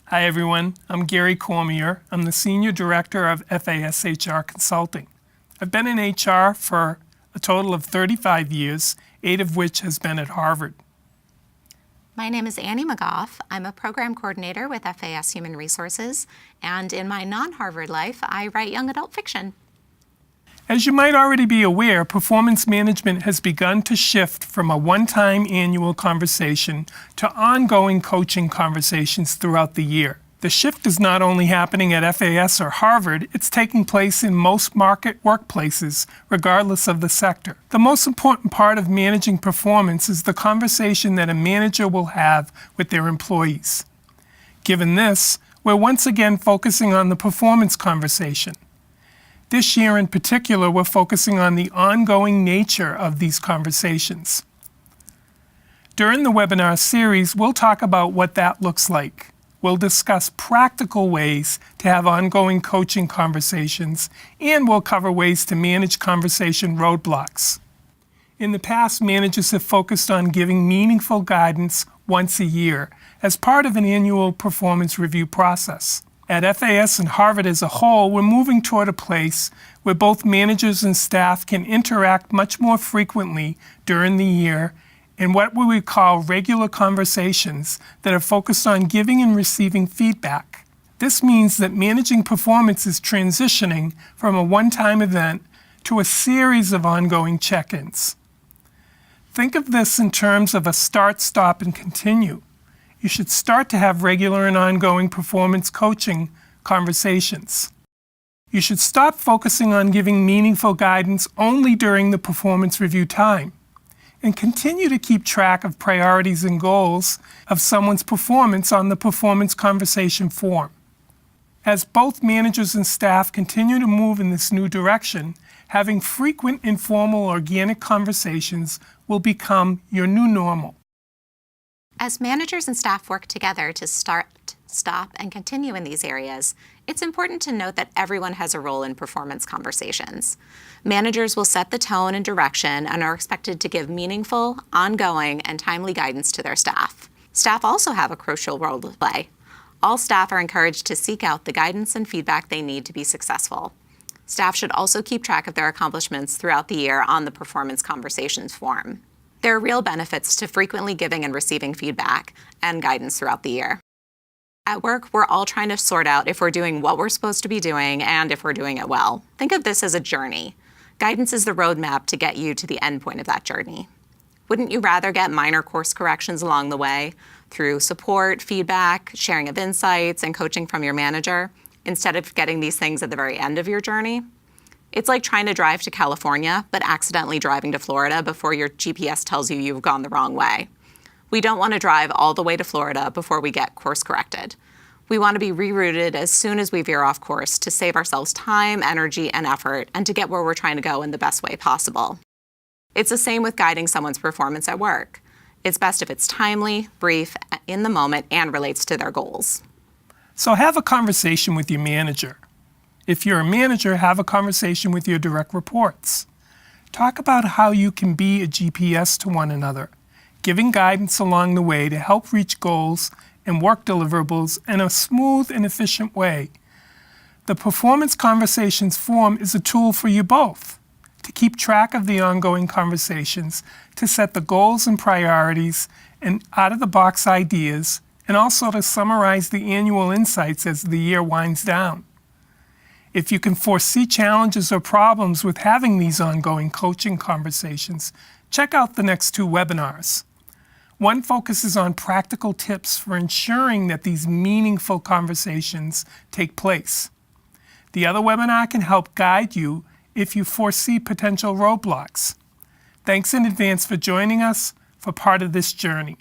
Hi everyone, I'm Gary Cormier. I'm the Senior Director of FAS HR Consulting. I've been in HR for a total of 35 years, 8 of which has been at Harvard. My name is Annie McGough. I'm a program coordinator with FAS Human Resources, and in my non-Harvard life, I write young adult fiction. As you might already be aware, performance management has begun to shift from a one-time annual conversation to ongoing coaching conversations throughout the year. The shift is not only happening at FAS or Harvard, it's taking place in most market workplaces, regardless of the sector. The most important part of managing performance is the conversation that a manager will have with their employees. Given this, we're once again focusing on the performance conversation. This year in particular, we're focusing on the ongoing nature of these conversations. During the webinar series, we'll talk about what that looks like. We'll discuss practical ways to have ongoing coaching conversations, and we'll cover ways to manage conversation roadblocks. In the past, managers have focused on giving meaningful guidance once a year as part of an annual performance review process. At FAS and Harvard as a whole, we're moving toward a place where both managers and staff can interact much more frequently during the year in what we would call regular conversations that are focused on giving and receiving feedback. This means that managing performance is transitioning from a one-time event to a series of ongoing check-ins. Think of this in terms of a start, stop, and continue. You should start to have regular and ongoing performance coaching conversations. You should stop focusing on giving meaningful guidance only during the performance review time, and continue to keep track of priorities and goals of someone's performance on the performance conversation form. As both managers and staff continue to move in this new direction, having frequent informal organic conversations will become your new normal. As managers and staff work together to start, stop, and continue in these areas, it's important to note that everyone has a role in performance conversations. Managers will set the tone and direction and are expected to give meaningful, ongoing, and timely guidance to their staff. Staff also have a crucial role to play. All staff are encouraged to seek out the guidance and feedback they need to be successful. Staff should also keep track of their accomplishments throughout the year on the performance conversations form. There are real benefits to frequently giving and receiving feedback and guidance throughout the year. At work, we're all trying to sort out if we're doing what we're supposed to be doing and if we're doing it well. Think of this as a journey. Guidance is the roadmap to get you to the end point of that journey. Wouldn't you rather get minor course corrections along the way through support, feedback, sharing of insights, and coaching from your manager, instead of getting these things at the very end of your journey? It's like trying to drive to California, but accidentally driving to Florida before your GPS tells you you've gone the wrong way. We don't want to drive all the way to Florida before we get course corrected. We want to be rerouted as soon as we veer off course to save ourselves time, energy, and effort, and to get where we're trying to go in the best way possible. It's the same with guiding someone's performance at work. It's best if it's timely, brief, in the moment, and relates to their goals. So have a conversation with your manager. If you're a manager, have a conversation with your direct reports. Talk about how you can be a GPS to one another, giving guidance along the way to help reach goals and work deliverables in a smooth and efficient way. The Performance Conversations Forum is a tool for you both to keep track of the ongoing conversations, to set the goals and priorities and out-of-the-box ideas, and also to summarize the annual insights as the year winds down. If you can foresee challenges or problems with having these ongoing coaching conversations, check out the next 2 webinars. One focuses on practical tips for ensuring that these meaningful conversations take place. The other webinar can help guide you if you foresee potential roadblocks. Thanks in advance for joining us for part of this journey.